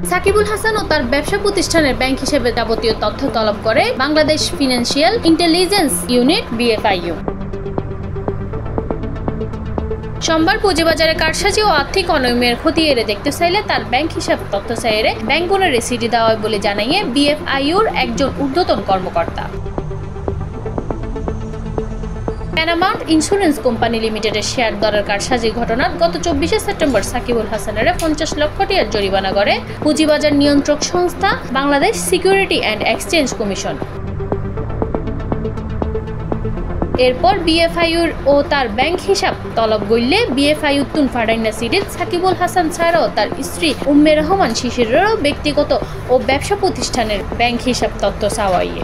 সাকিবুল হাসান ও তার ব্যবসা প্রতিষ্ঠানের ব্যাংক হিসেবে যাবতীয় তথ্য তলব করে Bangladesh financial intelligence unit BFIU। সোমবার পুঁজিবাজারে কারসাজি ও আর্থিক অনিয়মের খতিয়ে দেখতে চাইলে তার ব্যাংক হিসাব তথ্য চাইলে ব্যাংকগুলোর রিসিটি দেওয়া হয় বলে জানিয়ে BFIUর একজন ঊর্ধ্বতন কর্মকর্তা। প্যারামাউন্ট ইন্স্যুরেন্স কোম্পানি লিমিটেডের শেয়ার দরের কারসাজির ঘটনার গত 24 সেপ্টেম্বর সাকিবুল হাসানের 50 লক্ষ টাকার জরিমানা করে পুঁজিবাজার নিয়ন্ত্রক সংস্থা Bangladesh security and exchange commission. এরপর BFIUর ও তার ব্যাংক হিসাব তলব করলে BFIU তুন ফাডাইনা সিরিজ সাকিবুল হাসান ছাড়াও তার স্ত্রী উম্মে রহমান শিশিরেরও ব্যক্তিগত ও ব্যবসা প্রতিষ্ঠানের ব্যাংক হিসাব তথ্য চাওয়াইয়ে।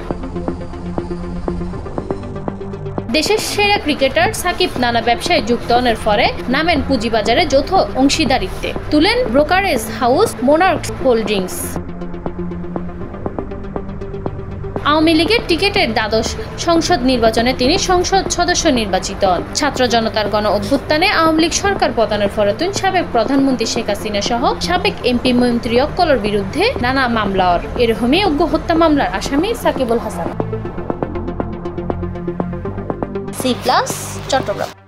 দেশের সেরা ক্রিকেটার সাকিব নানা ব্যবসায় যুক্ত হওয়ার ফলে নামেন পুঁজিবাজারে যৌথ অংশীদারিত্বে তুলেন brokerage house Monarch holdings. Awami লীগের টিকেটের দ্বাদশ সংসদ নির্বাচনে তিনি সংসদ সদস্য নির্বাচিত হন। ছাত্র জনতার গণ অভ্যুত্থানে আওয়ামী লীগ সরকার পতনের পরে সাবেক প্রধানমন্ত্রী শেখ হাসিনা সহ সাবেক MP মন্ত্রী অক্কলের বিরুদ্ধে নানা মামলার এরকমই অজ্ঞ হত্যা মামলার আসামি সাকিবুল হাসান। C+ চট্টগ্রাম।